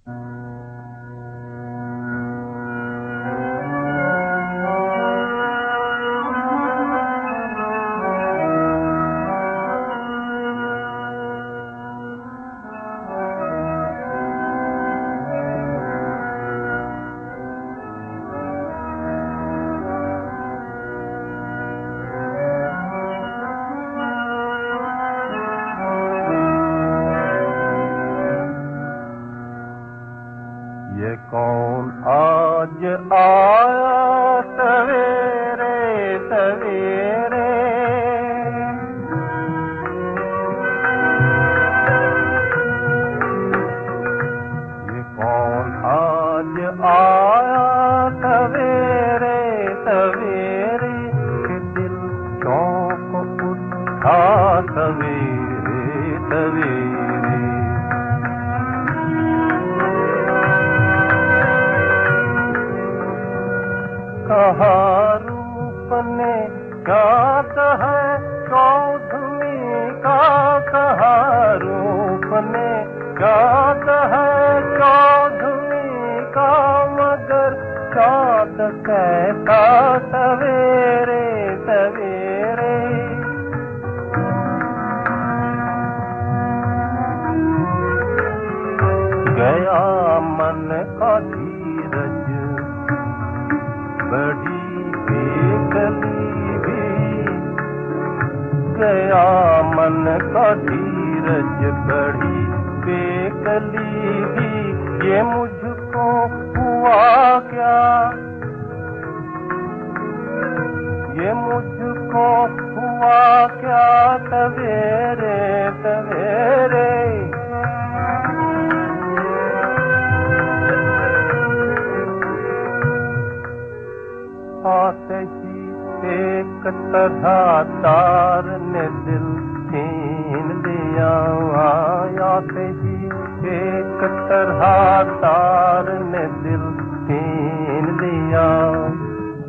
ये कौन आज आया सवेरे सवेरे, ये कौन आज आया सवेरे सवेरे, कि दिल चौंक उठा सवेरे सवेरे। कहा रूप ने गात है चौधरी का, कहा रूप ने गात है चौधरी का, मगर चाँद कैसा सवेरे सवेरे। गया मन का धीरज बड़ी बेकली भी, गया मन का धीरज बड़ी बेकली भी। ये मुझको हुआ क्या, ये मुझको हुआ क्या सवेरे सवेरे। आते ही एक तरह तार ने दिल छीन लिया, आते ही एक तरह तार ने दिल छीन लिया।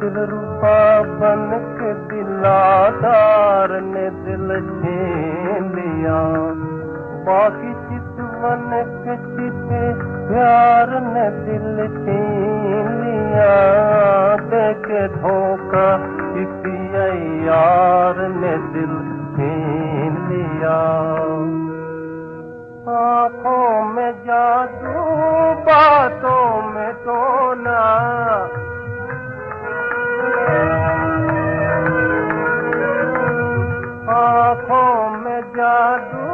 दिलरुबा बन के दिलादार ने दिल छीन लिया, बाकी चितवन के चिते प्यार ने दिल छीन लिया। देखे धोखा किसी यार ने दिल छीन लिया। आँखों में जादू बातों में टोना, आँखों में जादू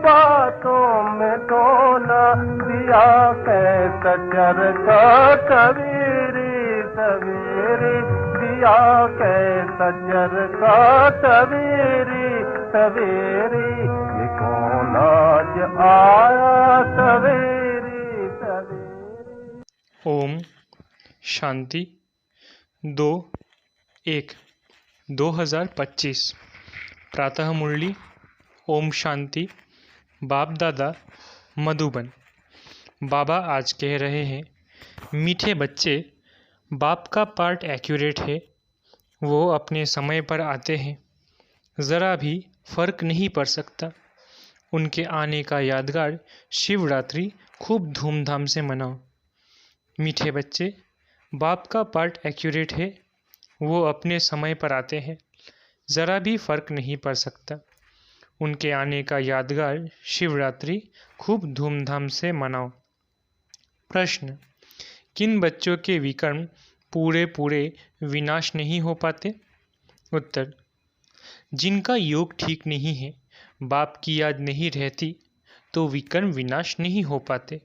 बातों में टोना, दिया कैसा चरखा सवेरे सवेरे, दिया कैसा चरखा सवेरे सवेरे। ये कौन आज आया सवेरे सवेरे। ओम शांति 2/1/2025 प्रातः मुरली। ओम शांति। बाप दादा मधुबन। बाबा आज कह रहे हैं, मीठे बच्चे, बाप का पार्ट एक्यूरेट है, वो अपने समय पर आते हैं, ज़रा भी फ़र्क नहीं पड़ सकता। उनके आने का यादगार शिवरात्रि खूब धूमधाम से मनाओ। मीठे बच्चे, बाप का पार्ट एक्यूरेट है, वो अपने समय पर आते हैं, ज़रा भी फ़र्क नहीं पड़ सकता। उनके आने का यादगार शिवरात्रि खूब धूमधाम से मनाओ। प्रश्न, किन बच्चों के विकर्म पूरे पूरे विनाश नहीं हो पाते? उत्तर, जिनका योग ठीक नहीं है, बाप की याद नहीं रहती, तो विकर्म विनाश नहीं हो पाते।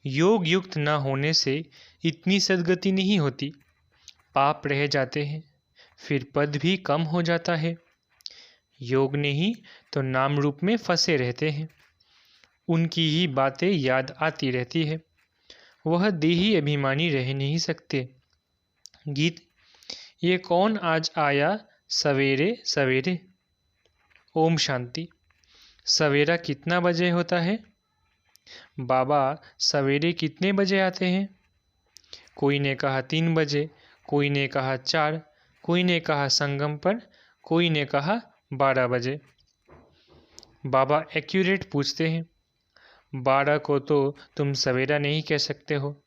योग युक्त न होने से इतनी सद्गति नहीं होती, पाप रह जाते हैं, फिर पद भी कम हो जाता है। योग नहीं तो नाम रूप में फंसे रहते हैं, उनकी ही बातें याद आती रहती है, वह देही अभिमानी रह नहीं सकते। गीत, ये कौन आज आया सवेरे सवेरे। ओम शांति। सवेरा कितना बजे होता है? बाबा सवेरे कितने बजे आते हैं? कोई ने कहा 3 बजे, कोई ने कहा 4, कोई ने कहा संगम पर, कोई ने कहा 12 बजे। बाबा एक्यूरेट पूछते हैं, 12 को तो तुम सवेरा नहीं कह सकते हो।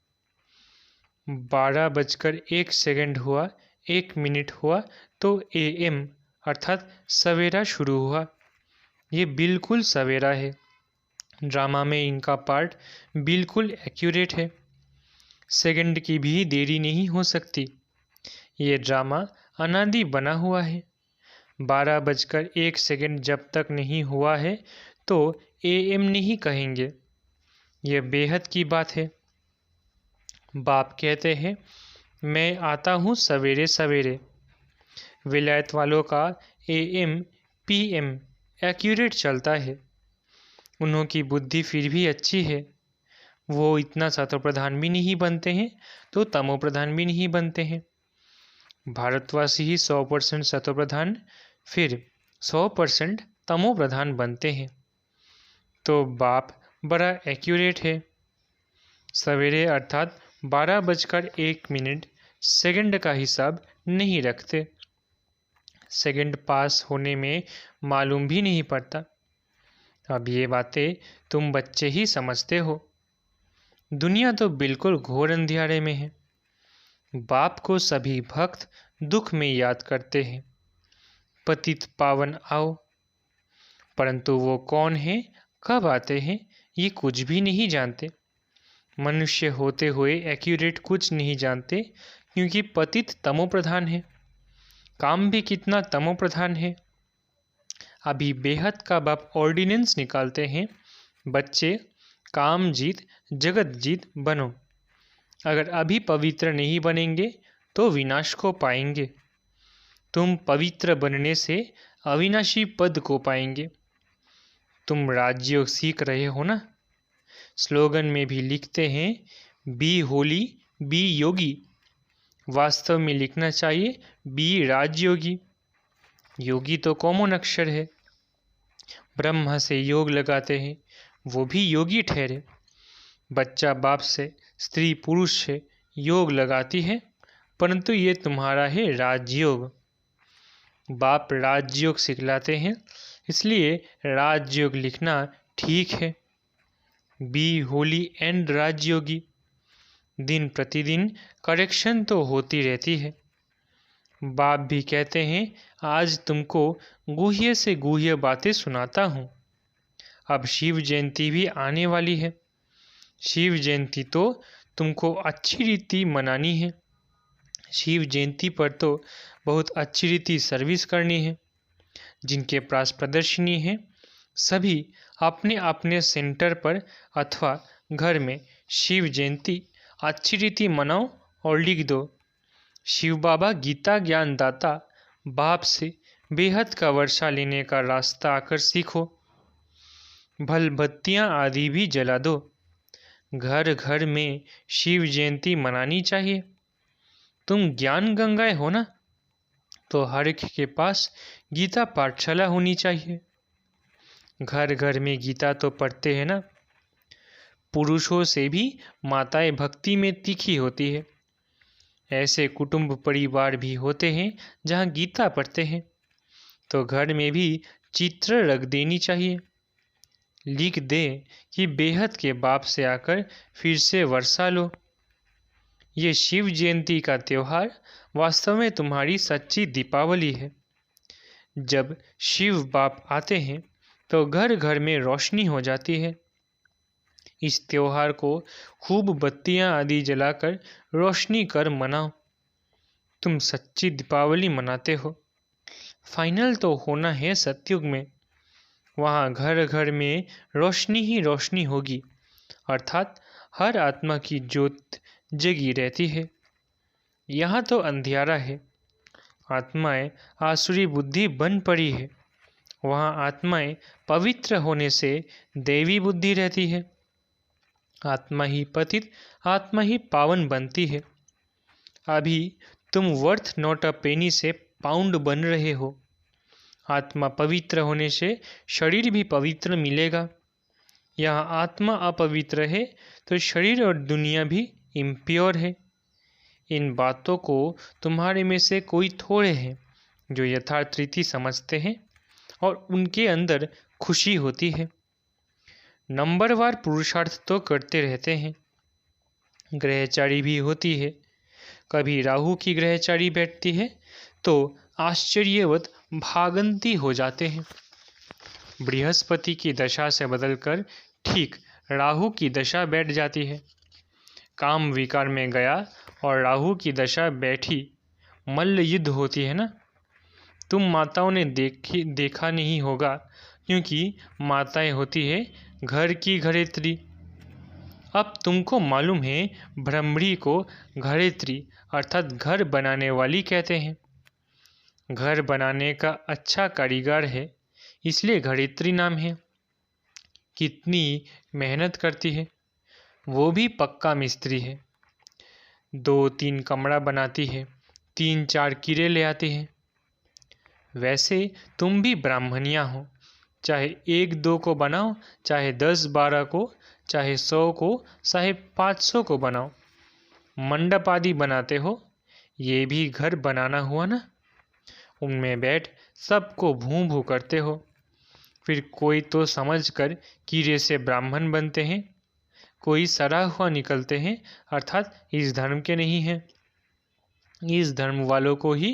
12:01 हुआ, 1 मिनट हुआ तो AM अर्थात सवेरा शुरू हुआ। ये बिल्कुल सवेरा है। ड्रामा में इनका पार्ट बिल्कुल एक्यूरेट है। सेकंड की भी देरी नहीं हो सकती। ये ड्रामा अनादि बना हुआ है। 12:01 जब तक नहीं हुआ है तो AM नहीं कहेंगे। यह बेहद की बात है। बाप कहते हैं, मैं आता हूँ सवेरे सवेरे। विलायत वालों का AM PM एक्यूरेट चलता है। उन्हों की बुद्धि फिर भी अच्छी है। वो इतना सतो प्रधान भी नहीं बनते हैं तो तमो प्रधान भी नहीं बनते हैं। भारतवासी ही 100% सतो प्रधान फिर 100% तमो प्रधान बनते हैं। तो बाप बड़ा एक्यूरेट है। सवेरे अर्थात 12:01 का हिसाब नहीं रखते। सेकंड पास होने में मालूम भी नहीं पड़ता। अब ये बातें तुम बच्चे ही समझते हो। दुनिया तो बिल्कुल घोर अंधियारे में है। बाप को सभी भक्त दुख में याद करते हैं, पतित पावन आओ। परंतु वो कौन है, कब आते हैं, ये कुछ भी नहीं जानते। मनुष्य होते हुए एक्यूरेट कुछ नहीं जानते, क्योंकि पतित तमो प्रधान है। काम भी कितना तमो प्रधान है। अभी बेहद का बाप ऑर्डिनेंस निकालते हैं, बच्चे काम जीत जगत जीत बनो। अगर अभी पवित्र नहीं बनेंगे तो विनाश को पाएंगे। तुम पवित्र बनने से अविनाशी पद को पाएंगे। तुम राजयोग सीख रहे हो ना। स्लोगन में भी लिखते हैं, बी होली बी योगी। वास्तव में लिखना चाहिए बी राजयोगी। योगी तो कॉमन अक्षर है। ब्रह्मा से योग लगाते हैं, वो भी योगी ठहरे। बच्चा बाप से, स्त्री पुरुष से योग लगाती है, परंतु ये तुम्हारा है राजयोग। बाप राजयोग सिखलाते हैं, इसलिए राजयोग लिखना ठीक है। बी होली एंड राजयोगी। दिन प्रतिदिन करेक्शन तो होती रहती है। बाप भी कहते हैं, आज तुमको गुह्य से गुह्य बातें सुनाता हूँ। अब शिव जयंती भी आने वाली है। शिव जयंती तो तुमको अच्छी रीति मनानी है। शिव जयंती पर तो बहुत अच्छी रीति सर्विस करनी है। जिनके पास प्रदर्शनी है, सभी अपने अपने सेंटर पर अथवा घर में शिव जयंती अच्छी रीति मनाओ और लिख दो, शिव बाबा गीता ज्ञान दाता। बाप से बेहद का वर्षा लेने का रास्ता आकर सीखो। भल बत्तियाँ आदि भी जला दो। घर घर में शिव जयंती मनानी चाहिए। तुम ज्ञान गंगाएं हो ना, तो हर एक के पास गीता पाठशाला होनी चाहिए। घर घर में गीता तो पढ़ते हैं ना। पुरुषों से भी माताएं भक्ति में तीखी होती है। ऐसे कुटुंब परिवार भी होते हैं जहाँ गीता पढ़ते हैं, तो घर में भी चित्र रख देनी चाहिए। लिख दे कि बेहद के बाप से आकर फिर से वर्षा लो। ये शिव जयंती का त्यौहार वास्तव में तुम्हारी सच्ची दीपावली है। जब शिव बाप आते हैं तो घर घर में रोशनी हो जाती है। इस त्योहार को खूब बत्तियां आदि जलाकर रोशनी कर मनाओ। तुम सच्ची दीपावली मनाते हो। फाइनल तो होना है सतयुग में। वहाँ घर घर में रोशनी ही रोशनी होगी, अर्थात हर आत्मा की ज्योत जगी रहती है। यहाँ तो अंधियारा है। आत्माएं आसुरी बुद्धि बन पड़ी है। वहाँ आत्माएं पवित्र होने से देवी बुद्धि रहती है। आत्मा ही पतित, आत्मा ही पावन बनती है। अभी तुम वर्थ नॉट अ पेनी से पाउंड बन रहे हो। आत्मा पवित्र होने से शरीर भी पवित्र मिलेगा। यहाँ आत्मा अपवित्र है तो शरीर और दुनिया भी इम्प्योर है। इन बातों को तुम्हारे में से कोई थोड़े हैं जो यथार्थ रीति समझते हैं और उनके अंदर खुशी होती है। नंबरवार पुरुषार्थ तो करते रहते हैं। ग्रहचारी भी होती है। कभी राहु की ग्रहचारी बैठती है तो आश्चर्यवत भागंती हो जाते हैं। बृहस्पति की दशा से बदलकर ठीक राहु की दशा बैठ जाती है। काम विकार में गया और राहु की दशा बैठी, मल्ल युद्ध होती है ना। तुम माताओं ने देखा नहीं होगा, क्योंकि माताएं होती है घर की घरेत्री। अब तुमको मालूम है भ्रमरी को घरेत्री अर्थात घर बनाने वाली कहते हैं। घर बनाने का अच्छा कारीगर है, इसलिए घरेत्री नाम है। कितनी मेहनत करती है, वो भी पक्का मिस्त्री है। 2-3 कमरा बनाती है, 3-4 कीड़े ले आती है। वैसे तुम भी ब्राह्मणिया हो, चाहे 1-2 को बनाओ, चाहे 10-12 को, चाहे 100 को, चाहे 500 को बनाओ। मंडप आदि बनाते हो, ये भी घर बनाना हुआ ना। उनमें बैठ सबको भूं भूं करते हो। फिर कोई तो समझकर कीड़े से ब्राह्मण बनते हैं, कोई सड़ा हुआ निकलते हैं, अर्थात इस धर्म के नहीं हैं। इस धर्म वालों को ही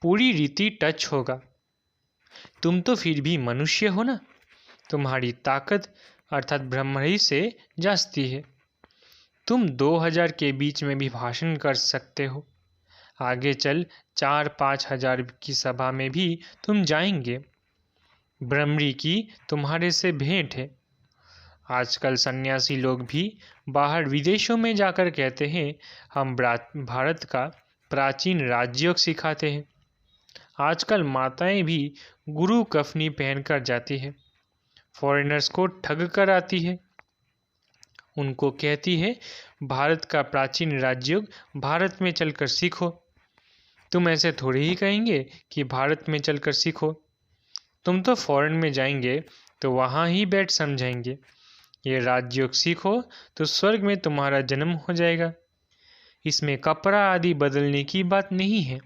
पूरी रीति टच होगा। तुम तो फिर भी मनुष्य हो ना। तुम्हारी ताकत अर्थात ब्रह्मणी से जास्ती है। तुम 2000 के बीच में भी भाषण कर सकते हो। आगे चल 4-5 हजार की सभा में भी तुम जाएंगे। ब्रह्मणी की तुम्हारे से भेंट है। आजकल सन्यासी लोग भी बाहर विदेशों में जाकर कहते हैं हम भारत का प्राचीन राजयोग सिखाते हैं। आजकल माताएं भी गुरु कफनी पहनकर जाती है, फॉरेनर्स को ठग कर आती है। उनको कहती है भारत का प्राचीन राजयोग भारत में चलकर सीखो। तुम ऐसे थोड़ी ही कहेंगे कि भारत में चलकर सीखो। तुम तो फॉरेन में जाएंगे तो वहाँ ही बैठ समझाएंगे ये राजयोग सीखो तो स्वर्ग में तुम्हारा जन्म हो जाएगा। इसमें कपड़ा आदि बदलने की बात नहीं है।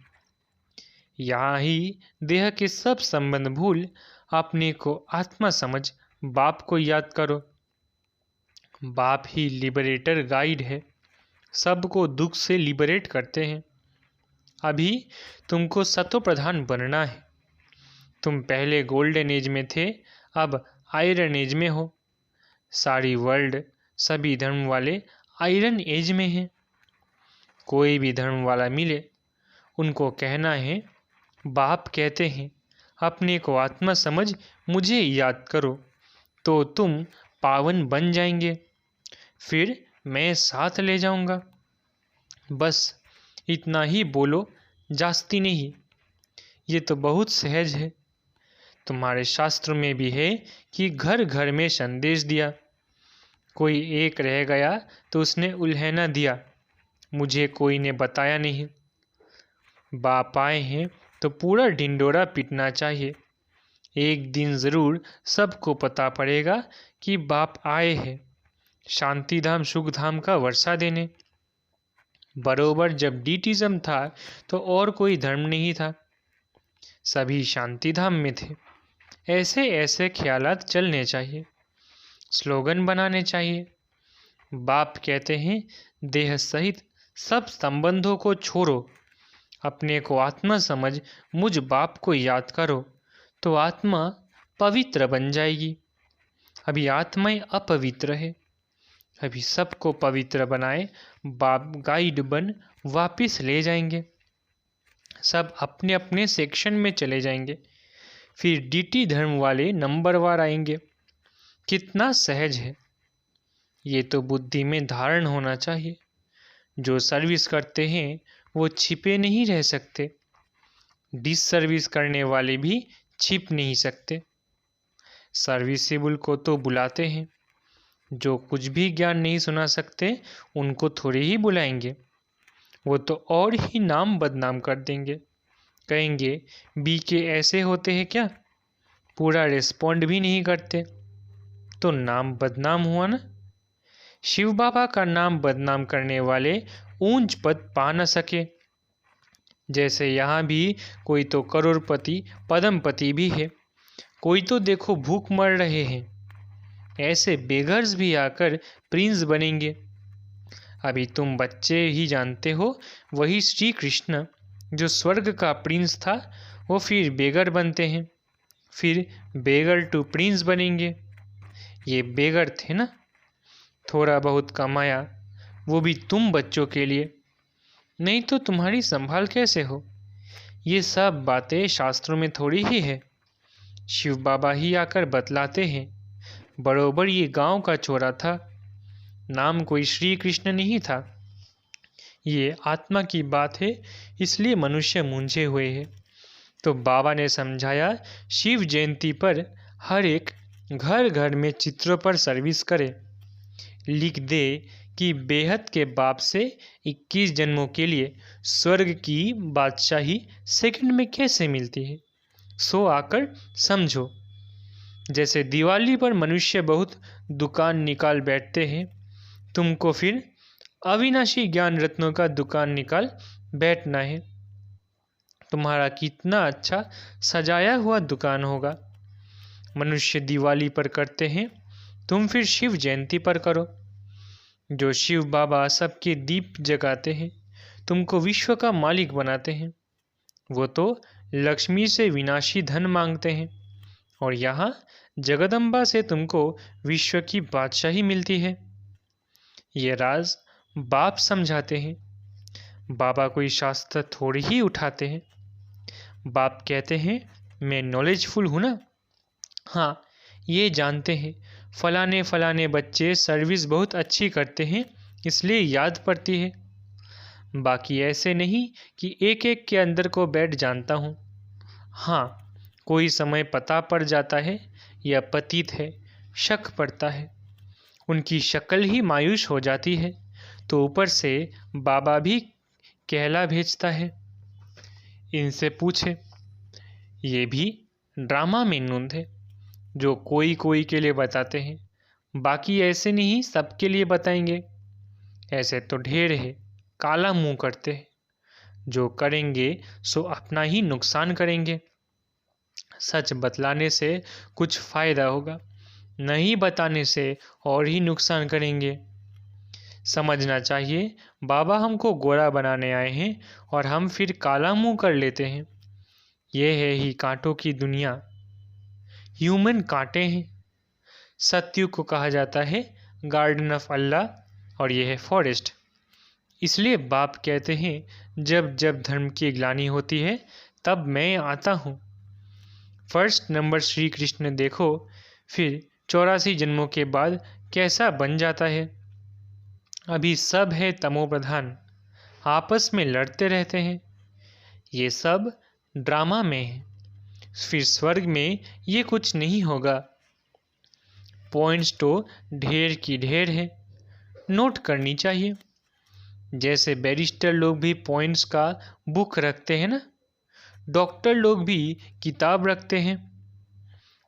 यहाँ ही देह के सब संबंध भूल अपने को आत्मा समझ बाप को याद करो। बाप ही लिबरेटर गाइड है, सबको दुख से लिबरेट करते हैं। अभी तुमको सतो प्रधान बनना है। तुम पहले गोल्डन एज में थे, अब आयरन एज में हो। सारी वर्ल्ड सभी धर्म वाले आयरन एज में हैं। कोई भी धर्म वाला मिले, उनको कहना है बाप कहते हैं अपने को आत्मा समझ मुझे याद करो, तो तुम पावन बन जाएंगे। फिर मैं साथ ले जाऊंगा। बस इतना ही बोलो, जास्ती नहीं। ये तो बहुत सहज है। तुम्हारे शास्त्र में भी है कि घर घर में संदेश दिया। कोई एक रह गया तो उसने उल्हेना दिया, मुझे कोई ने बताया नहीं। बाप आए हैं तो पूरा ढिंडोरा पीटना चाहिए। एक दिन ज़रूर सबको पता पड़ेगा कि बाप आए हैं, शांतिधाम सुखधाम का वर्षा देने। बरोबर जब डीटिज्म था तो और कोई धर्म नहीं था, सभी शांतिधाम में थे। ऐसे ऐसे ख्यालात चलने चाहिए, स्लोगन बनाने चाहिए। बाप कहते हैं देह सहित सब संबंधों को छोड़ो, अपने को आत्मा समझ मुझ बाप को याद करो, तो आत्मा पवित्र बन जाएगी। अभी आत्माएं अपवित्र है। अभी सबको पवित्र बनाए बाप गाइड बन वापिस ले जाएंगे। सब अपने अपने सेक्शन में चले जाएंगे। फिर डीटी धर्म वाले नंबरवार आएंगे। कितना सहज है। ये तो बुद्धि में धारण होना चाहिए। जो सर्विस करते हैं वो छिपे नहीं रह सकते। डिस सर्विस करने वाले भी छिप नहीं सकते। सर्विसेबल को तो बुलाते हैं, जो कुछ भी ज्ञान नहीं सुना सकते उनको थोड़े ही बुलाएंगे। वो तो और ही नाम बदनाम कर देंगे। कहेंगे बीके ऐसे होते हैं क्या, पूरा रिस्पॉन्ड भी नहीं करते, तो नाम बदनाम हुआ ना। शिव बाबा का नाम बदनाम करने वाले ऊंच पद पा न सके। जैसे यहाँ भी कोई तो करोड़पति पद्मपति भी है, कोई तो देखो भूख मर रहे हैं। ऐसे बेघर्स भी आकर प्रिंस बनेंगे। अभी तुम बच्चे ही जानते हो, वही श्री कृष्ण जो स्वर्ग का प्रिंस था वो फिर बेगर बनते हैं, फिर बेगर टू प्रिंस बनेंगे। ये बेगर थे ना, थोड़ा बहुत कमाया, वो भी तुम बच्चों के लिए, नहीं तो तुम्हारी संभाल कैसे हो। ये सब बातें शास्त्रों में थोड़ी ही है, शिव बाबा ही आकर बतलाते हैं। बरोबर ये गांव का चोरा था, नाम कोई श्री कृष्ण नहीं था। ये आत्मा की बात है, इसलिए मनुष्य मूंझे हुए हैं। तो बाबा ने समझाया, शिव जयंती पर हर एक घर घर में चित्रों पर सर्विस करे, लिख दे कि बेहद के बाप से 21 जन्मों के लिए स्वर्ग की बादशाही सेकंड में कैसे मिलती है, सो आकर समझो। जैसे दिवाली पर मनुष्य बहुत दुकान निकाल बैठते हैं, तुमको फिर अविनाशी ज्ञान रत्नों का दुकान निकाल बैठना है। तुम्हारा कितना अच्छा सजाया हुआ दुकान होगा। मनुष्य दिवाली पर करते हैं, तुम फिर शिव जयंती पर करो। जो शिव बाबा सबके दीप जगाते हैं, तुमको विश्व का मालिक बनाते हैं। वो तो लक्ष्मी से विनाशी धन मांगते हैं, और यहाँ जगदम्बा से तुमको विश्व की बादशाही मिलती है। ये राज बाप समझाते हैं, बाबा कोई शास्त्र थोड़ी ही उठाते हैं। बाप कहते हैं, मैं नॉलेजफुल हूँ ना। हाँ, ये जानते हैं फलाने फलाने बच्चे सर्विस बहुत अच्छी करते हैं, इसलिए याद पड़ती है। बाकी ऐसे नहीं कि एक एक के अंदर को बैठ जानता हूँ। हाँ, कोई समय पता पड़ जाता है या पतित है, शक पड़ता है, उनकी शक्ल ही मायूस हो जाती है, तो ऊपर से बाबा भी कहला भेजता है, इनसे पूछे। ये भी ड्रामा में नूंद है, जो कोई कोई के लिए बताते हैं, बाकी ऐसे नहीं सबके लिए बताएंगे। ऐसे तो ढेर है, काला मुंह करते हैं, जो करेंगे सो अपना ही नुकसान करेंगे। सच बतलाने से कुछ फायदा होगा, नहीं बताने से और ही नुकसान करेंगे। समझना चाहिए, बाबा हमको गोरा बनाने आए हैं और हम फिर काला मुंह कर लेते हैं। ये है ही कांटों की दुनिया, ह्यूमन कांटे हैं। सत्युग को कहा जाता है गार्डन ऑफ अल्लाह, और यह है फॉरेस्ट। इसलिए बाप कहते हैं, जब जब धर्म की ग्लानि होती है तब मैं आता हूँ। फर्स्ट नंबर श्री कृष्ण देखो, फिर 84 जन्मों के बाद कैसा बन जाता है। अभी सब है तमो प्रधान, आपस में लड़ते रहते हैं। ये सब ड्रामा में है, फिर स्वर्ग में ये कुछ नहीं होगा। पॉइंट्स तो ढेर की ढेर है, नोट करनी चाहिए। जैसे बैरिस्टर लोग भी पॉइंट्स का बुक रखते हैं ना, डॉक्टर लोग भी किताब रखते हैं,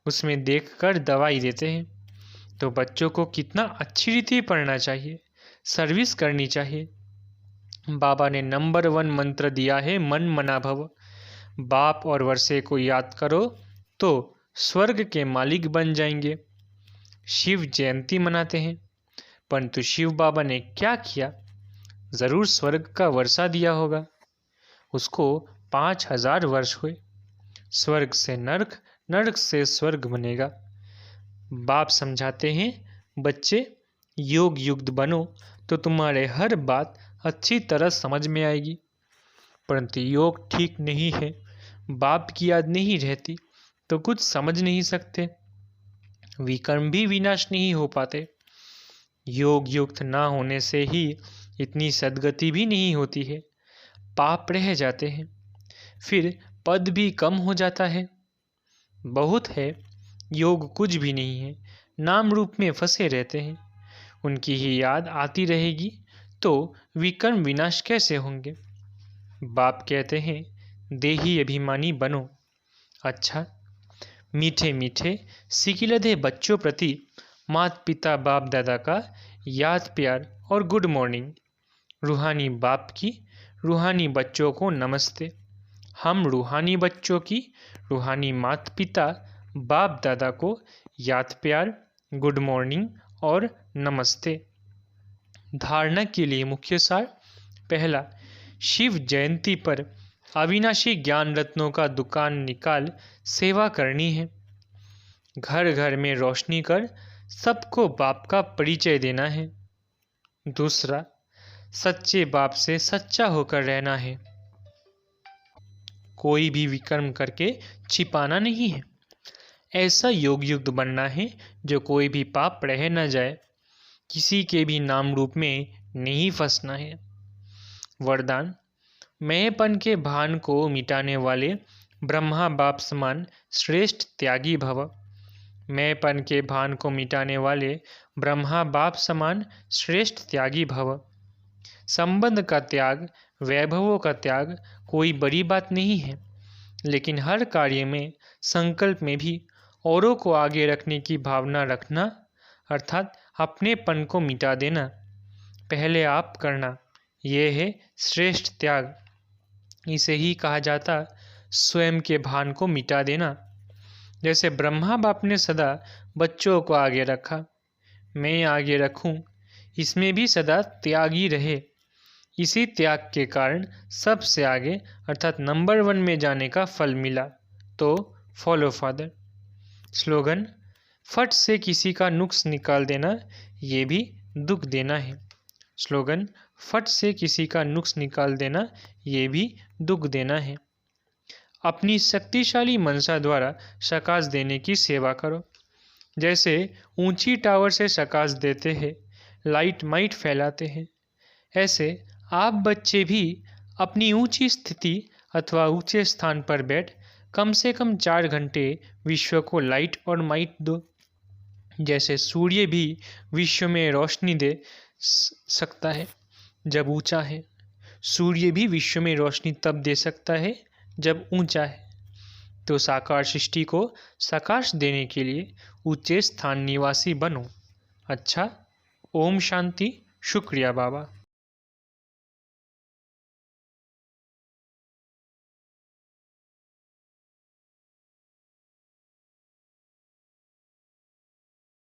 उसमें देखकर दवाई देते हैं। तो बच्चों को कितना अच्छी रीति पढ़ना चाहिए, सर्विस करनी चाहिए। बाबा ने नंबर 1 मंत्र दिया है, मन मना भव। बाप और वर्षे को याद करो तो स्वर्ग के मालिक बन जाएंगे। शिव जयंती मनाते हैं, परंतु शिव बाबा ने क्या किया, जरूर स्वर्ग का वर्षा दिया होगा। उसको 5000 वर्ष हुए, स्वर्ग से नरक, नरक से स्वर्ग बनेगा। बाप समझाते हैं, बच्चे योग युक्त बनो तो तुम्हारे हर बात अच्छी तरह समझ में आएगी। परंतु योग ठीक नहीं है, बाप की याद नहीं रहती तो कुछ समझ नहीं सकते, विकर्म भी विनाश नहीं हो पाते। योग युक्त ना होने से ही इतनी सद्गति भी नहीं होती है, पाप रह जाते हैं, फिर पद भी कम हो जाता है। बहुत है, योग कुछ भी नहीं है, नाम रूप में फंसे रहते हैं। उनकी ही याद आती रहेगी तो विकर्म विनाश कैसे होंगे। बाप कहते हैं, देही अभिमानी बनो। अच्छा, मीठे मीठे सिकिलधे बच्चों प्रति माता पिता बाप दादा का याद प्यार और गुड मॉर्निंग। रूहानी बाप की रूहानी बच्चों को नमस्ते। हम रूहानी बच्चों की रूहानी माता पिता बाप दादा को याद प्यार गुड मॉर्निंग और नमस्ते। धारणा के लिए मुख्य सार। पहला, शिव जयंती पर अविनाशी ज्ञान रत्नों का दुकान निकाल सेवा करनी है। घर घर में रोशनी कर सबको बाप का परिचय देना है। दूसरा, सच्चे बाप से सच्चा होकर रहना है। कोई भी विकर्म करके छिपाना नहीं है। ऐसा योग युक्त बनना है जो कोई भी पाप रह न जाए। किसी के भी नाम रूप में नहीं फंसना है। वरदान, मैंपन के भान को मिटाने वाले ब्रह्मा बाप समान श्रेष्ठ त्यागी भव। मैंपन के भान को मिटाने वाले ब्रह्मा बाप समान श्रेष्ठ त्यागी भव। संबंध का त्याग, वैभवों का त्याग कोई बड़ी बात नहीं है, लेकिन हर कार्य में, संकल्प में भी औरों को आगे रखने की भावना रखना, अर्थात अपनेपन को मिटा देना, पहले आप करना, यह है श्रेष्ठ त्याग। इसे ही कहा जाता स्वयं के भान को मिटा देना। जैसे ब्रह्मा बाप ने सदा बच्चों को आगे रखा, मैं आगे रखूं, इसमें भी सदा त्यागी रहे। इसी त्याग के कारण सबसे आगे अर्थात नंबर 1 में जाने का फल मिला। तो फॉलो फादर। स्लोगन, फट से किसी का नुक्स निकाल देना ये भी दुख देना है। स्लोगन, फट से किसी का नुक्स निकाल देना ये भी दुख देना है। अपनी शक्तिशाली मनसा द्वारा शकाश देने की सेवा करो। जैसे ऊंची टावर से शकाश देते हैं, लाइट माइट फैलाते हैं, ऐसे आप बच्चे भी अपनी ऊंची स्थिति अथवा ऊंचे स्थान पर बैठ कम से कम 4 घंटे विश्व को लाइट और माइट दो। जैसे सूर्य भी विश्व में रोशनी दे सकता है जब ऊंचा है, सूर्य भी विश्व में रोशनी तब दे सकता है जब ऊंचा है। तो साकार सृष्टि को सकाश देने के लिए ऊंचे स्थान निवासी बनो। अच्छा, ओम शांति। शुक्रिया बाबा।